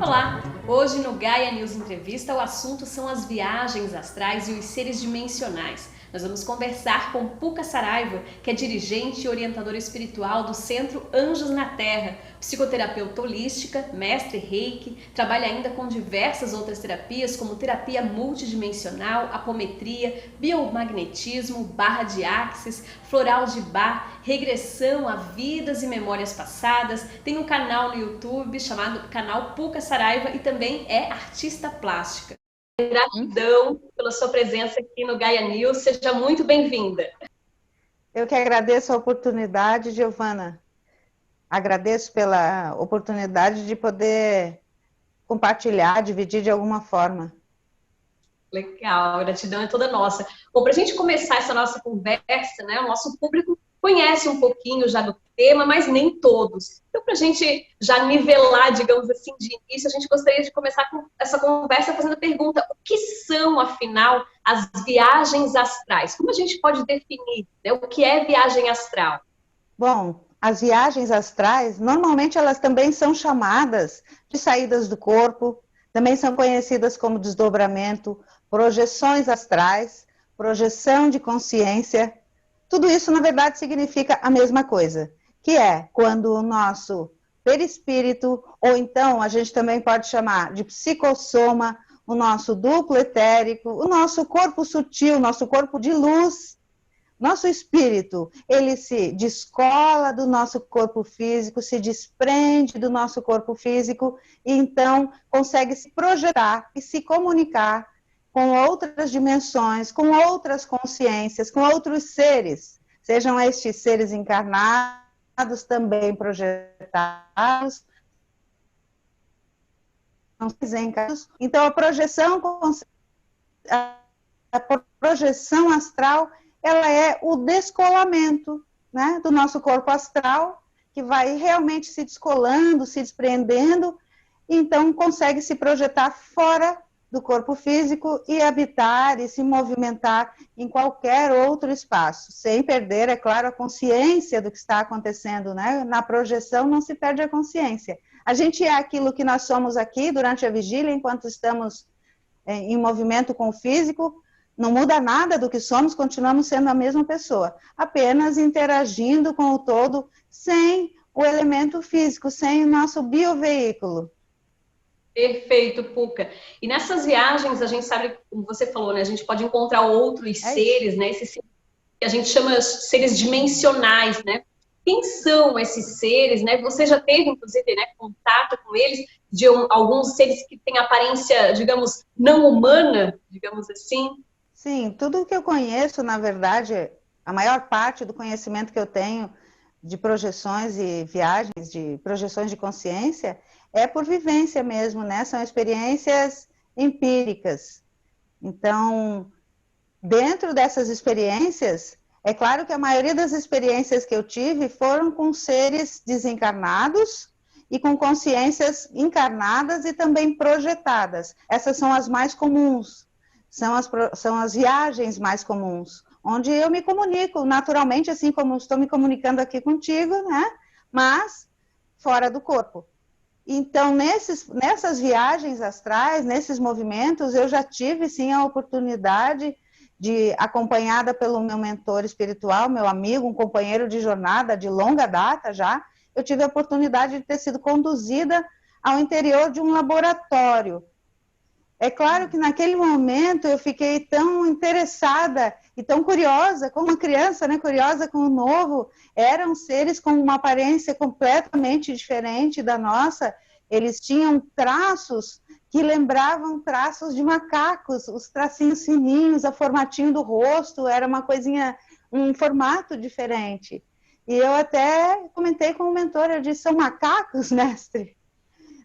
Olá! Hoje no Gaia News Entrevista o assunto são as viagens astrais e os seres dimensionais. Nós vamos conversar com Puca Saraiva, que é dirigente e orientadora espiritual do Centro Anjos na Terra, psicoterapeuta holística, mestre Reiki, trabalha ainda com diversas outras terapias como terapia multidimensional, apometria, biomagnetismo, barra de axis, floral de Bach, regressão a vidas e memórias passadas, tem um canal no YouTube chamado Canal Puca Saraiva e também é artista plástica. Gratidão pela sua presença aqui no Gaia News, seja muito bem-vinda. Eu que agradeço a oportunidade, Giovana. Agradeço pela oportunidade de poder compartilhar, dividir de alguma forma. Legal, a gratidão é toda nossa. Bom, para a gente começar essa nossa conversa, né, o nosso público conhece um pouquinho já do tema, mas nem todos. Então, para a gente já nivelar, digamos assim, de início, a gente gostaria de começar com essa conversa fazendo a pergunta: o que são, afinal, as viagens astrais? Como a gente pode definir, né, o que é viagem astral? Bom, as viagens astrais, normalmente elas também são chamadas de saídas do corpo, também são conhecidas como desdobramento, projeções astrais, projeção de consciência. Tudo isso, na verdade, significa a mesma coisa, que é quando o nosso perispírito, ou então a gente também pode chamar de psicossoma, o nosso duplo etérico, o nosso corpo sutil, nosso corpo de luz, nosso espírito, ele se descola do nosso corpo físico, se desprende do nosso corpo físico, e então consegue se projetar e se comunicar com outras dimensões, com outras consciências, com outros seres, sejam estes seres encarnados, também projetados, então a projeção astral, ela é o descolamento, né, do nosso corpo astral, que vai realmente se descolando, se desprendendo, então consegue se projetar fora do corpo físico e habitar e se movimentar em qualquer outro espaço, sem perder, é claro, a consciência do que está acontecendo, né? Na projeção não se perde a consciência. A gente é aquilo que nós somos aqui durante a vigília, enquanto estamos em movimento com o físico, não muda nada do que somos, continuamos sendo a mesma pessoa, apenas interagindo com o todo, sem o elemento físico, sem o nosso bioveículo. Perfeito, Puca. E nessas viagens, a gente sabe, como você falou, né? A gente pode encontrar outros seres, né? Esses seres que a gente chama seres dimensionais, né? Quem são esses seres, né? Você já teve, inclusive, né, contato com eles, de alguns seres que têm aparência, digamos, não humana, digamos assim? Sim, tudo que eu conheço, na verdade, a maior parte do conhecimento que eu tenho de projeções e viagens, de projeções de consciência, é por vivência mesmo, né? São experiências empíricas. Então, dentro dessas experiências, é claro que a maioria das experiências que eu tive foram com seres desencarnados e com consciências encarnadas e também projetadas. Essas são as mais comuns, são as viagens mais comuns, onde eu me comunico naturalmente, assim como estou me comunicando aqui contigo, né? Mas fora do corpo. Então, nessas viagens astrais, nesses movimentos, eu já tive, sim, a oportunidade de, acompanhada pelo meu mentor espiritual, meu amigo, um companheiro de jornada de longa data já, eu tive a oportunidade de ter sido conduzida ao interior de um laboratório. É claro que naquele momento eu fiquei tão interessada e tão curiosa, como uma criança, né, curiosa com o novo. Eram seres com uma aparência completamente diferente da nossa. Eles tinham traços que lembravam traços de macacos, os tracinhos fininhos, o formatinho do rosto, era uma coisinha, um formato diferente. E eu até comentei com o mentor, eu disse: são macacos, mestre?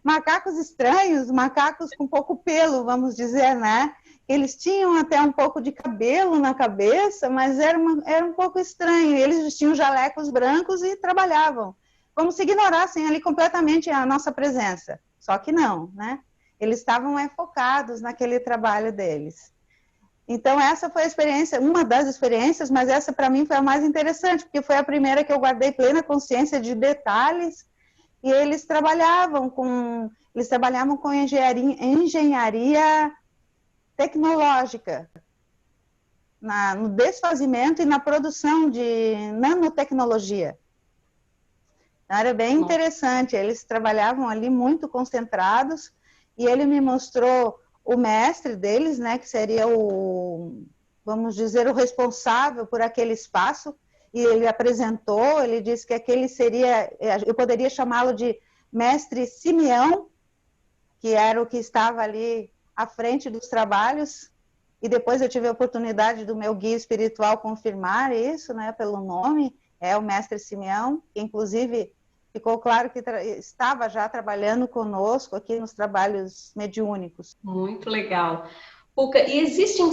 Macacos estranhos, macacos com pouco pelo, vamos dizer, né? Eles tinham até um pouco de cabelo na cabeça, mas era um pouco estranho. Eles vestiam jalecos brancos e trabalhavam, como se ignorassem ali completamente a nossa presença. Só que não, né? Eles estavam focados naquele trabalho deles. Então, essa foi a experiência, uma das experiências, mas essa para mim foi a mais interessante, porque foi a primeira que eu guardei plena consciência de detalhes, e eles trabalhavam com engenharia tecnológica, no desfazimento e na produção de nanotecnologia. Era bem interessante, eles trabalhavam ali muito concentrados, e ele me mostrou o mestre deles, né, que seria vamos dizer, o responsável por aquele espaço, e ele apresentou, ele disse que aquele seria, eu poderia chamá-lo de mestre Simeão, que era o que estava ali à frente dos trabalhos, e depois eu tive a oportunidade do meu guia espiritual confirmar isso, né, pelo nome, é o mestre Simeão, que inclusive ficou claro que estava já trabalhando conosco aqui nos trabalhos mediúnicos. Muito legal. Puca, e existem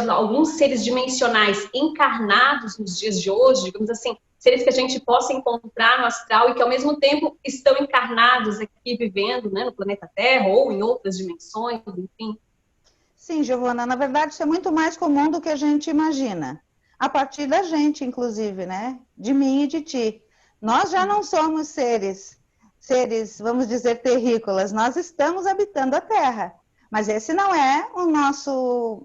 alguns seres dimensionais encarnados nos dias de hoje, digamos assim, seres que a gente possa encontrar no astral e que ao mesmo tempo estão encarnados aqui vivendo, né, no planeta Terra ou em outras dimensões, enfim? Sim, Giovana, na verdade isso é muito mais comum do que a gente imagina. A partir da gente, inclusive, né? De mim e de ti. Nós já não somos seres, vamos dizer, terrícolas. Nós estamos habitando a Terra. Mas esse não é o nosso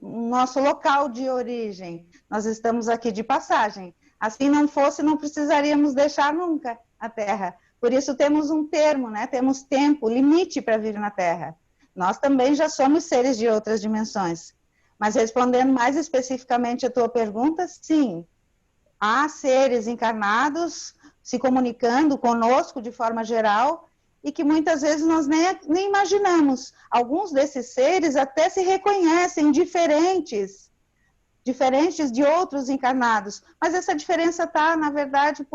local de origem. Nós estamos aqui de passagem. Assim não fosse, não precisaríamos deixar nunca a Terra. Por isso temos um termo, né? Temos tempo, limite para vir na Terra. Nós também já somos seres de outras dimensões. Mas respondendo mais especificamente a tua pergunta, sim, há seres encarnados se comunicando conosco de forma geral e que muitas vezes nós nem imaginamos. Alguns desses seres até se reconhecem diferentes de outros encarnados, mas essa diferença está, na verdade,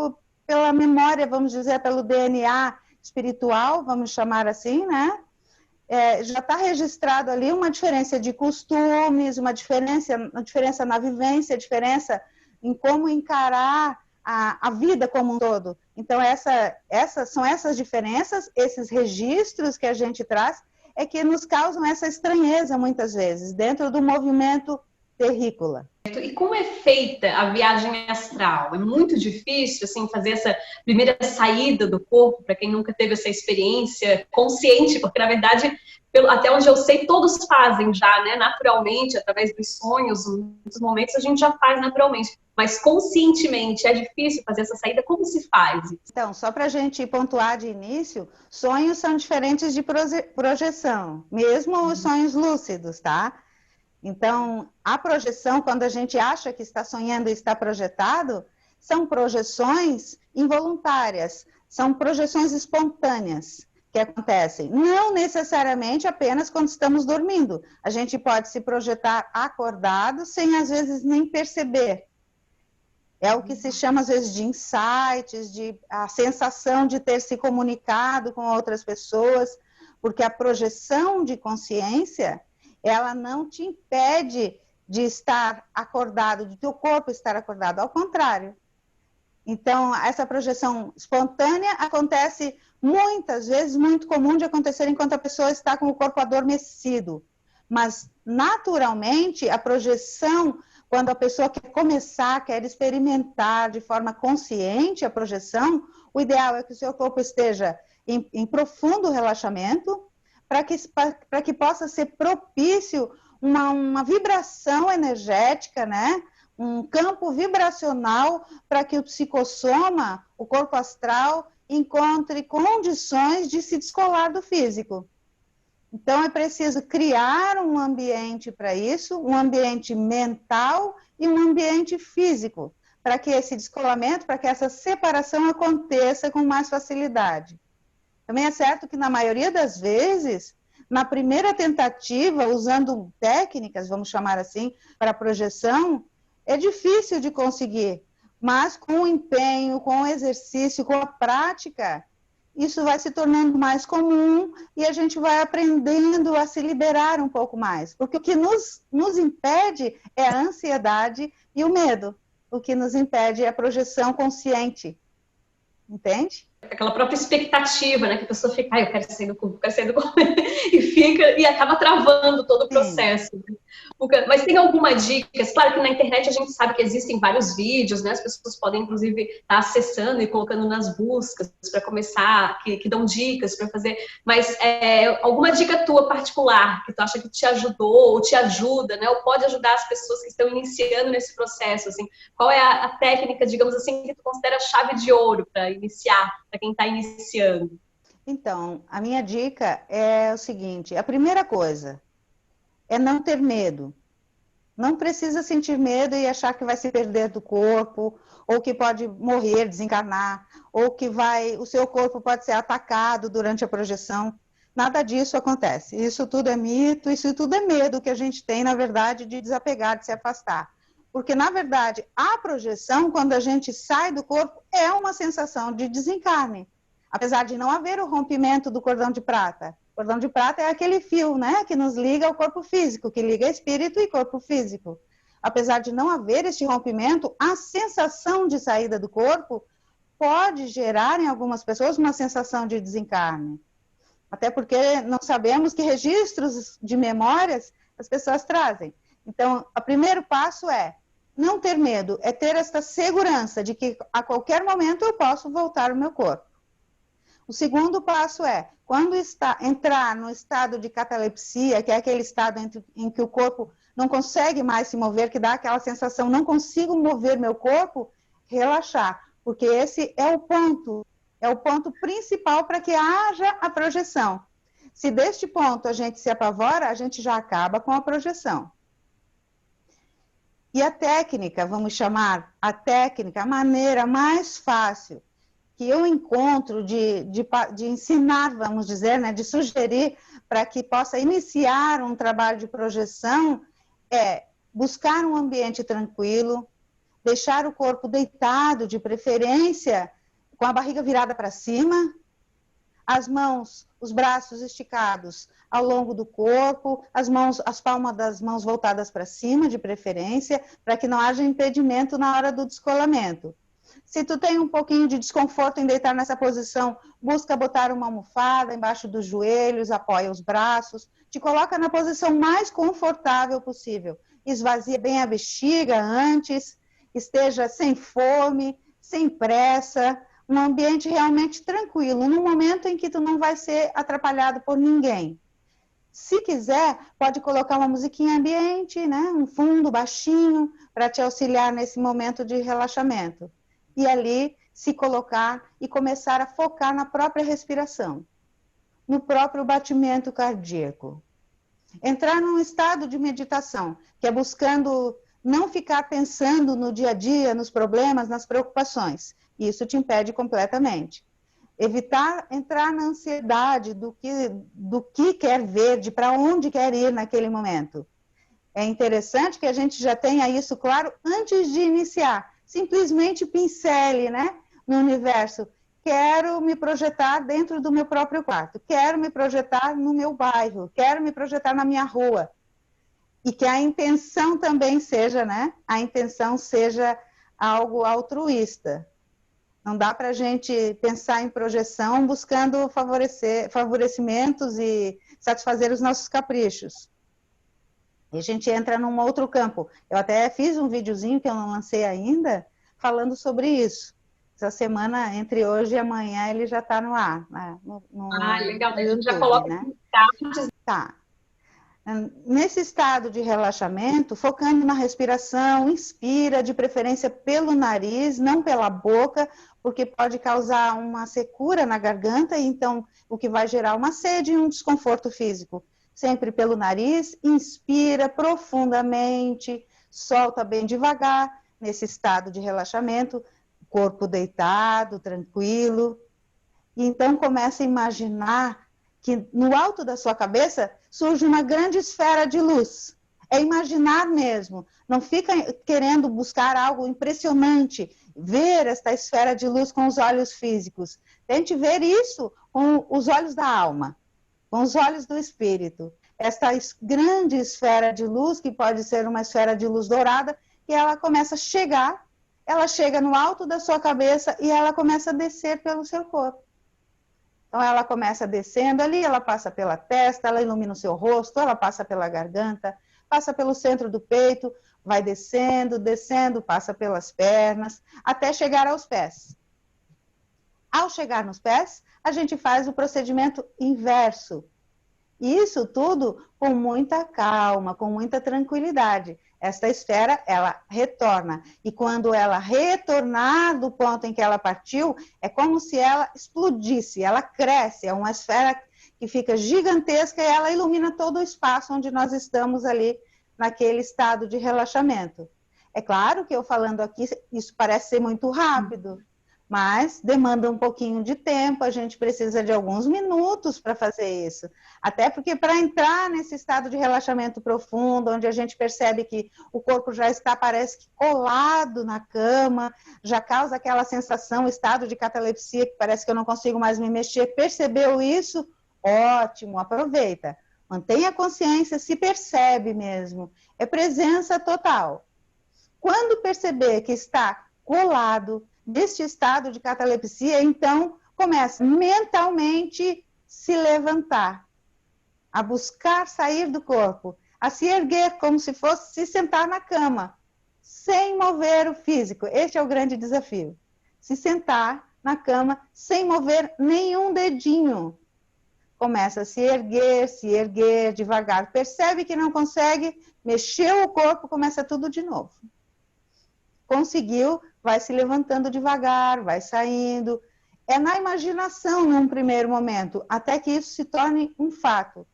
pela memória, vamos dizer, pelo DNA espiritual, vamos chamar assim, né? Já está registrado ali uma diferença de costumes, uma diferença na vivência, diferença em como encarar a vida como um todo. Então, são essas diferenças, esses registros que a gente traz, é que nos causam essa estranheza, muitas vezes, dentro do movimento terrícola. E como é feita a viagem astral? É muito difícil, assim, fazer essa primeira saída do corpo, para quem nunca teve essa experiência consciente, porque, na verdade, até onde eu sei, todos fazem já, né, naturalmente, através dos sonhos, nos momentos a gente já faz naturalmente, mas conscientemente é difícil fazer essa saída, como se faz? Então, só para a gente pontuar de início, sonhos são diferentes de projeção, mesmo os sonhos lúcidos, tá? Então, a projeção, quando a gente acha que está sonhando e está projetado, são projeções involuntárias, são projeções espontâneas que acontecem. Não necessariamente apenas quando estamos dormindo. A gente pode se projetar acordado sem, às vezes, nem perceber. É o que se chama, às vezes, de insights, a sensação de ter se comunicado com outras pessoas, porque a projeção de consciência, ela não te impede de estar acordado, de teu corpo estar acordado, ao contrário. Então, essa projeção espontânea acontece muitas vezes, muito comum de acontecer enquanto a pessoa está com o corpo adormecido. Mas, naturalmente, a projeção, quando a pessoa quer começar, quer experimentar de forma consciente a projeção, o ideal é que o seu corpo esteja em profundo relaxamento, para que possa ser propício uma vibração energética, né? Um campo vibracional para que o psicossoma, o corpo astral, encontre condições de se descolar do físico. Então, é preciso criar um ambiente para isso, um ambiente mental e um ambiente físico, para que esse descolamento, para que essa separação aconteça com mais facilidade. Também é certo que, na maioria das vezes, na primeira tentativa, usando técnicas, vamos chamar assim, para projeção, é difícil de conseguir. Mas com o empenho, com o exercício, com a prática, isso vai se tornando mais comum e a gente vai aprendendo a se liberar um pouco mais. Porque o que nos impede é a ansiedade e o medo. O que nos impede é a projeção consciente. Entende? aquela própria expectativa, né? Que a pessoa fica, eu quero sair do corpo, quero sair do corpo, e fica, e acaba travando todo o processo. Mas tem alguma dica? Claro que na internet a gente sabe que existem vários vídeos, né? As pessoas podem, inclusive, estar acessando e colocando nas buscas para começar, que dão dicas para fazer. Mas alguma dica tua particular que tu acha que te ajudou ou te ajuda, né? Ou pode ajudar as pessoas que estão iniciando nesse processo, assim? Qual é a técnica, digamos assim, que tu considera chave de ouro para iniciar, para quem está iniciando? Então, a minha dica é o seguinte: a primeira coisa é não ter medo. Não precisa sentir medo e achar que vai se perder do corpo, ou que pode morrer, desencarnar, ou que o seu corpo pode ser atacado durante a projeção. Nada disso acontece. Isso tudo é mito, isso tudo é medo que a gente tem, na verdade, de desapegar, de se afastar. Porque, na verdade, a projeção, quando a gente sai do corpo, é uma sensação de desencarne. Apesar de não haver o rompimento do cordão de prata. O cordão de prata é aquele fio, né, que nos liga ao corpo físico, que liga espírito e corpo físico. Apesar de não haver este rompimento, a sensação de saída do corpo pode gerar em algumas pessoas uma sensação de desencarne. Até porque não sabemos que registros de memórias as pessoas trazem. Então, o primeiro passo é não ter medo, é ter esta segurança de que a qualquer momento eu posso voltar ao meu corpo. O segundo passo é, quando entrar no estado de catalepsia, que é aquele estado em que o corpo não consegue mais se mover, que dá aquela sensação, não consigo mover meu corpo, relaxar, porque esse é o ponto principal para que haja a projeção. Se deste ponto a gente se apavora, a gente já acaba com a projeção. E a técnica, vamos chamar a técnica, a maneira mais fácil que eu encontro de ensinar, vamos dizer, né, de sugerir para que possa iniciar um trabalho de projeção, é buscar um ambiente tranquilo, deixar o corpo deitado, de preferência, com a barriga virada para cima, as mãos, os braços esticados ao longo do corpo, as palmas das mãos voltadas para cima, de preferência, para que não haja impedimento na hora do descolamento. Se tu tem um pouquinho de desconforto em deitar nessa posição, busca botar uma almofada embaixo dos joelhos, apoia os braços, te coloca na posição mais confortável possível. Esvazia bem a bexiga antes, esteja sem fome, sem pressa, um ambiente realmente tranquilo, num momento em que tu não vai ser atrapalhado por ninguém. Se quiser, pode colocar uma musiquinha ambiente, né? Um fundo baixinho, para te auxiliar nesse momento de relaxamento. E ali se colocar e começar a focar na própria respiração, no próprio batimento cardíaco. Entrar num estado de meditação, que é buscando não ficar pensando no dia a dia, nos problemas, nas preocupações. Isso te impede completamente. Evitar entrar na ansiedade do que quer ver, de para onde quer ir naquele momento. É interessante que a gente já tenha isso claro antes de iniciar. Simplesmente pincele, né, no universo. Quero me projetar dentro do meu próprio quarto, quero me projetar no meu bairro, quero me projetar na minha rua. E que a intenção também seja, né, a intenção seja algo altruísta. Não dá para a gente pensar em projeção buscando favorecimentos e satisfazer os nossos caprichos. E a gente entra num outro campo. Eu até fiz um videozinho que eu não lancei ainda, falando sobre isso. Essa semana, entre hoje e amanhã, ele já está no ar. Legal. No A gente já YouTube, coloca, né? tá? Tá. Nesse estado de relaxamento, focando na respiração, inspira, de preferência pelo nariz, não pela boca, porque pode causar uma secura na garganta, então o que vai gerar uma sede e um desconforto físico. Sempre pelo nariz, inspira profundamente, solta bem devagar, nesse estado de relaxamento, corpo deitado, tranquilo. E então começa a imaginar que no alto da sua cabeça surge uma grande esfera de luz. É imaginar mesmo, não fica querendo buscar algo impressionante, ver esta esfera de luz com os olhos físicos. Tente ver isso com os olhos da alma, com os olhos do espírito. Esta grande esfera de luz, que pode ser uma esfera de luz dourada, e ela começa a chegar, ela chega no alto da sua cabeça e ela começa a descer pelo seu corpo. Então, ela começa descendo ali, ela passa pela testa, ela ilumina o seu rosto, ela passa pela garganta, passa pelo centro do peito, vai descendo, descendo, passa pelas pernas, até chegar aos pés. Ao chegar nos pés, a gente faz o procedimento inverso. Isso tudo com muita calma, com muita tranquilidade. Esta esfera, ela retorna. E quando ela retornar do ponto em que ela partiu, é como se ela explodisse, ela cresce. É uma esfera que fica gigantesca e ela ilumina todo o espaço onde nós estamos ali, naquele estado de relaxamento. É claro que eu falando aqui, isso parece ser muito rápido, mas demanda um pouquinho de tempo, a gente precisa de alguns minutos para fazer isso. Até porque para entrar nesse estado de relaxamento profundo, onde a gente percebe que o corpo já está, parece que colado na cama, já causa aquela sensação, estado de catalepsia, que parece que eu não consigo mais me mexer. Percebeu isso? Ótimo, aproveita. Mantenha a consciência, se percebe mesmo. É presença total. Quando perceber que está colado, neste estado de catalepsia, então começa mentalmente se levantar, a buscar sair do corpo, a se erguer como se fosse se sentar na cama, sem mover o físico. Este é o grande desafio. Se sentar na cama sem mover nenhum dedinho. Começa a se erguer devagar. Percebe que não consegue, mexeu o corpo, começa tudo de novo. Conseguiu, vai se levantando devagar, vai saindo. É na imaginação num primeiro momento, até que isso se torne um fato.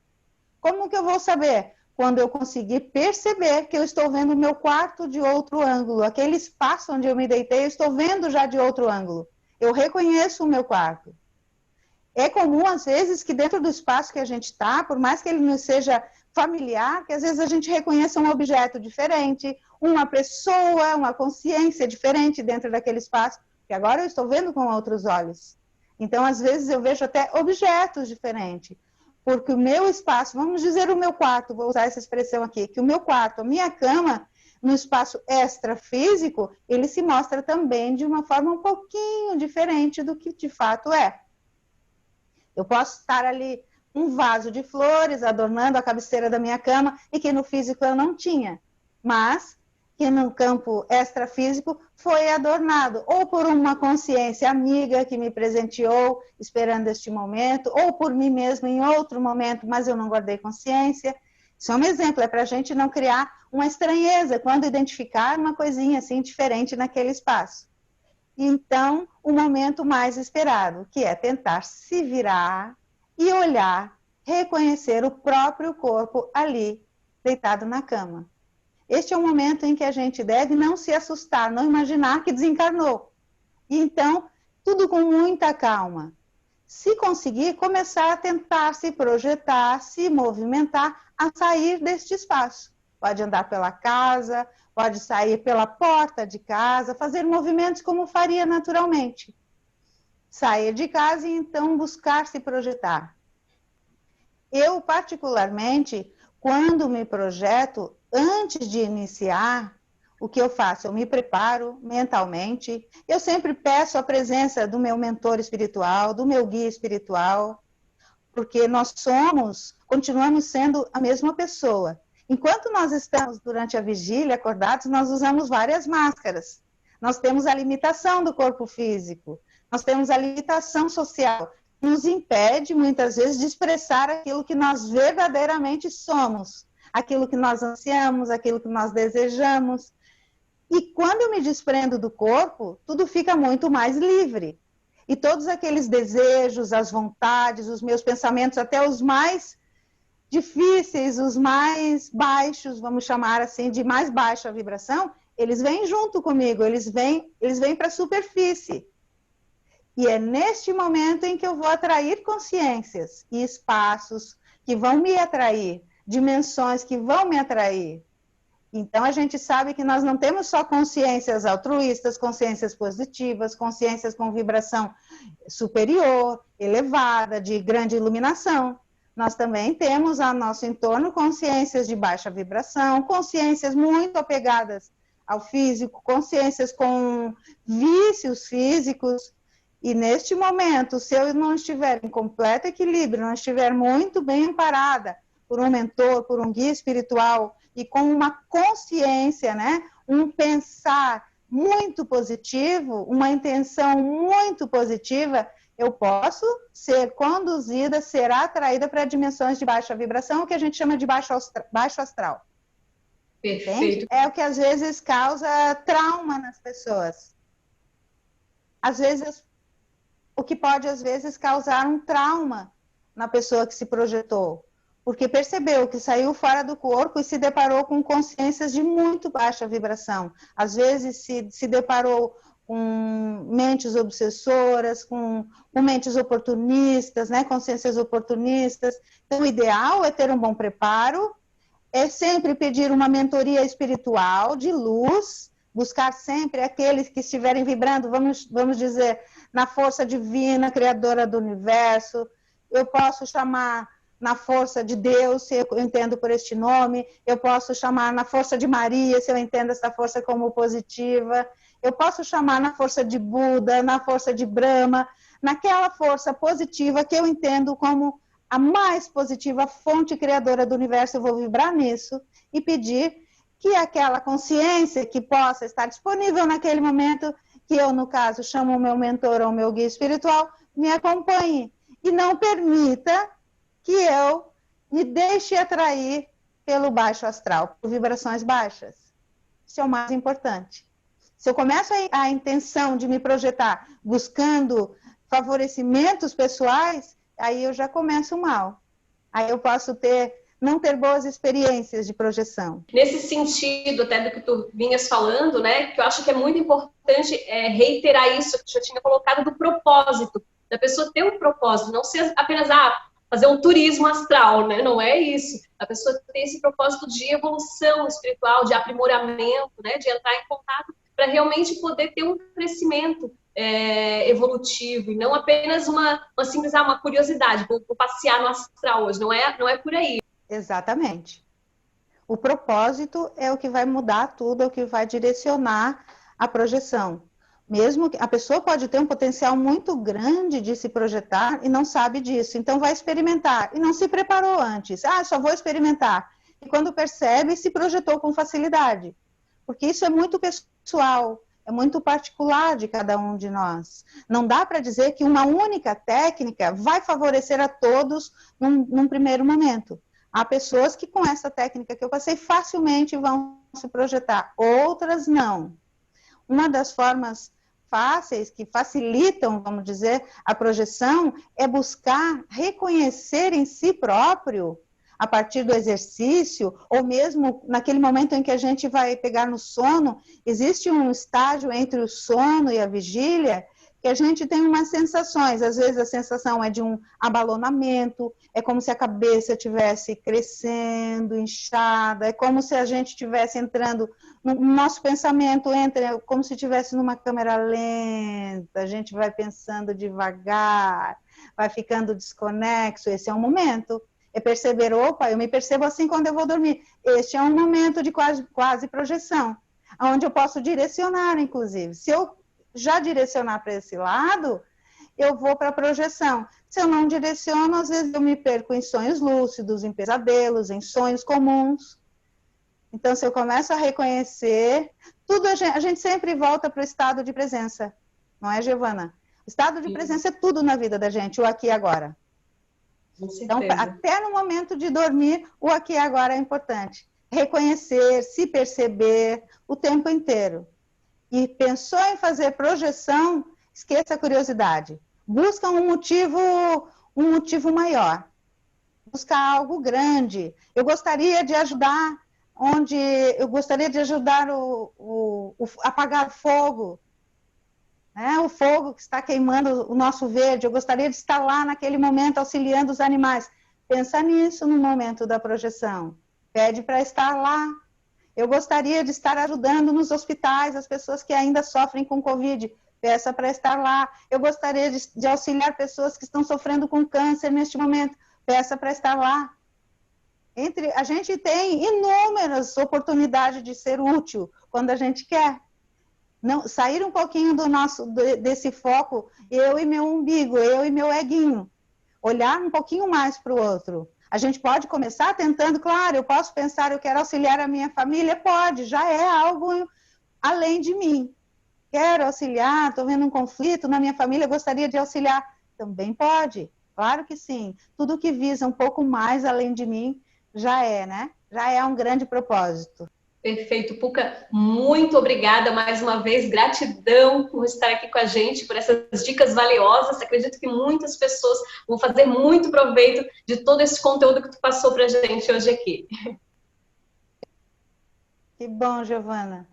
Como que eu vou saber? Quando eu conseguir perceber que eu estou vendo o meu quarto de outro ângulo, aquele espaço onde eu me deitei, eu estou vendo já de outro ângulo. Eu reconheço o meu quarto. É comum, às vezes, que dentro do espaço que a gente está, por mais que ele não seja familiar, que às vezes a gente reconheça um objeto diferente, uma pessoa, uma consciência diferente dentro daquele espaço, que agora eu estou vendo com outros olhos. Então, às vezes, eu vejo até objetos diferentes, porque o meu espaço, vamos dizer o meu quarto, vou usar essa expressão aqui, que o meu quarto, a minha cama, no espaço extrafísico, ele se mostra também de uma forma um pouquinho diferente do que de fato é. Eu posso estar ali um vaso de flores adornando a cabeceira da minha cama e que no físico eu não tinha, mas que no campo extrafísico foi adornado, ou por uma consciência amiga que me presenteou esperando este momento, ou por mim mesma em outro momento, mas eu não guardei consciência. Isso é um exemplo, é para a gente não criar uma estranheza quando identificar uma coisinha assim diferente naquele espaço. Então, o momento mais esperado, que é tentar se virar e olhar, reconhecer o próprio corpo ali, deitado na cama. Este é o momento em que a gente deve não se assustar, não imaginar que desencarnou. E então, tudo com muita calma. Se conseguir, começar a tentar se projetar, se movimentar, a sair deste espaço. Pode andar pela casa, pode sair pela porta de casa, fazer movimentos como faria naturalmente. Sair de casa e então buscar se projetar. Eu, particularmente, quando me projeto, antes de iniciar, o que eu faço? Eu me preparo mentalmente, eu sempre peço a presença do meu mentor espiritual, do meu guia espiritual, porque nós continuamos sendo a mesma pessoa. Enquanto nós estamos durante a vigília acordados, nós usamos várias máscaras. Nós temos a limitação do corpo físico, nós temos a limitação social, que nos impede muitas vezes de expressar aquilo que nós verdadeiramente somos, aquilo que nós ansiamos, aquilo que nós desejamos. E quando eu me desprendo do corpo, tudo fica muito mais livre. E todos aqueles desejos, as vontades, os meus pensamentos, até os mais difíceis, os mais baixos, vamos chamar assim, de mais baixa vibração, eles vêm junto comigo, eles vêm para a superfície. E é neste momento em que eu vou atrair consciências e espaços que vão me atrair, dimensões que vão me atrair. Então, a gente sabe que nós não temos só consciências altruístas, consciências positivas, consciências com vibração superior, elevada, de grande iluminação. Nós também temos ao nosso entorno consciências de baixa vibração, consciências muito apegadas ao físico, consciências com vícios físicos. E neste momento, se eu não estiver em completo equilíbrio, não estiver muito bem amparada por um mentor, por um guia espiritual e com uma consciência, né, um pensar muito positivo, uma intenção muito positiva, eu posso ser conduzida, ser atraída para dimensões de baixa vibração, o que a gente chama de baixo astral. Perfeito. Entende? É o que às vezes causa trauma nas pessoas. Às vezes, o que pode às vezes causar um trauma na pessoa que se projetou, porque percebeu que saiu fora do corpo e se deparou com consciências de muito baixa vibração. Às vezes se deparou com mentes obsessoras, com mentes oportunistas, né? Consciências oportunistas. Então, o ideal é ter um bom preparo, é sempre pedir uma mentoria espiritual de luz, buscar sempre aqueles que estiverem vibrando, vamos dizer, na força divina, criadora do universo. Eu posso chamar na força de Deus, se eu entendo por este nome, eu posso chamar na força de Maria, se eu entendo essa força como positiva, eu posso chamar na força de Buda, na força de Brahma, naquela força positiva que eu entendo como a mais positiva fonte criadora do universo. Eu vou vibrar nisso e pedir que aquela consciência que possa estar disponível naquele momento, que eu, no caso, chamo o meu mentor ou o meu guia espiritual, me acompanhe e não permita que eu me deixe atrair pelo baixo astral, por vibrações baixas. Isso é o mais importante. Se eu começo a intenção de me projetar buscando favorecimentos pessoais, aí eu já começo mal. Aí eu posso não ter boas experiências de projeção. Nesse sentido, até do que tu vinhas falando, né, que eu acho que é muito importante reiterar isso que eu já tinha colocado, do propósito, da pessoa ter um propósito, não ser apenas fazer um turismo astral, né? Não é isso. A pessoa tem esse propósito de evolução espiritual, de aprimoramento, né? De entrar em contato para realmente poder ter um crescimento evolutivo, e não apenas uma simples uma curiosidade, vou passear no astral hoje, não é por aí. Exatamente. O propósito é o que vai mudar tudo, é o que vai direcionar a projeção. Mesmo que a pessoa pode ter um potencial muito grande de se projetar e não sabe disso, então vai experimentar e não se preparou antes. Só vou experimentar. E quando percebe, se projetou com facilidade. Porque isso é muito pessoal, é muito particular de cada um de nós. Não dá para dizer que uma única técnica vai favorecer a todos num primeiro momento. Há pessoas que com essa técnica que eu passei facilmente vão se projetar, outras não. Uma das formas fáceis, que facilitam, vamos dizer, a projeção, é buscar reconhecer em si próprio, a partir do exercício, ou mesmo naquele momento em que a gente vai pegar no sono, existe um estágio entre o sono e a vigília, que a gente tem umas sensações, às vezes a sensação é de um abalonamento, é como se a cabeça estivesse crescendo, inchada, é como se a gente estivesse entrando, no nosso pensamento entra como se estivesse numa câmera lenta, a gente vai pensando devagar, vai ficando desconexo, esse é um momento. É perceber, opa, eu me percebo assim quando eu vou dormir. Este é um momento de quase projeção, onde eu posso direcionar, inclusive. Se eu já direcionar para esse lado, eu vou para a projeção. Se eu não direciono, às vezes eu me perco em sonhos lúcidos, em pesadelos, em sonhos comuns. Então, se eu começo a reconhecer, tudo a gente sempre volta para o estado de presença, não é, Giovana? O estado de presença é tudo na vida da gente, o aqui e agora. Então, até no momento de dormir, o aqui e agora é importante. Reconhecer, se perceber o tempo inteiro. E pensou em fazer projeção, esqueça a curiosidade. Busca um motivo maior. Busca algo grande. Eu gostaria de ajudar apagar fogo, né? O fogo que está queimando o nosso verde. Eu gostaria de estar lá naquele momento auxiliando os animais. Pensa nisso no momento da projeção. Pede para estar lá. Eu gostaria de estar ajudando nos hospitais as pessoas que ainda sofrem com Covid. Peça para estar lá. Eu gostaria de auxiliar pessoas que estão sofrendo com câncer neste momento. Peça para estar lá. A gente tem inúmeras oportunidades de ser útil quando a gente quer. Não, sair um pouquinho desse foco, eu e meu umbigo, eu e meu eguinho. Olhar um pouquinho mais para o outro. A gente pode começar tentando, claro, eu posso pensar, eu quero auxiliar a minha família? Pode, já é algo além de mim. Quero auxiliar, estou vendo um conflito na minha família, gostaria de auxiliar. Também pode, claro que sim. Tudo que visa um pouco mais além de mim, já é, né? Já é um grande propósito. Perfeito, Puca, muito obrigada mais uma vez, gratidão por estar aqui com a gente, por essas dicas valiosas. Acredito que muitas pessoas vão fazer muito proveito de todo esse conteúdo que tu passou para a gente hoje aqui. Que bom, Giovana.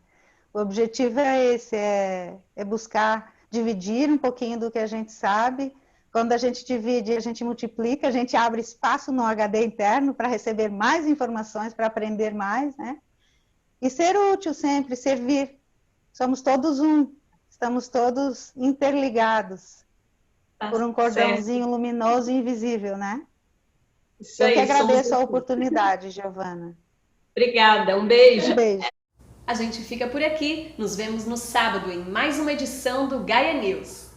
O objetivo é esse, é buscar dividir um pouquinho do que a gente sabe. Quando a gente divide, a gente multiplica, a gente abre espaço no HD interno para receber mais informações, para aprender mais, né? E ser útil sempre, servir. Somos todos um, estamos todos interligados por um cordãozinho luminoso e invisível, né? Isso Eu aí, que agradeço a oportunidade, Giovana. Obrigada, um beijo. Um beijo. A gente fica por aqui, nos vemos no sábado em mais uma edição do Gaia News.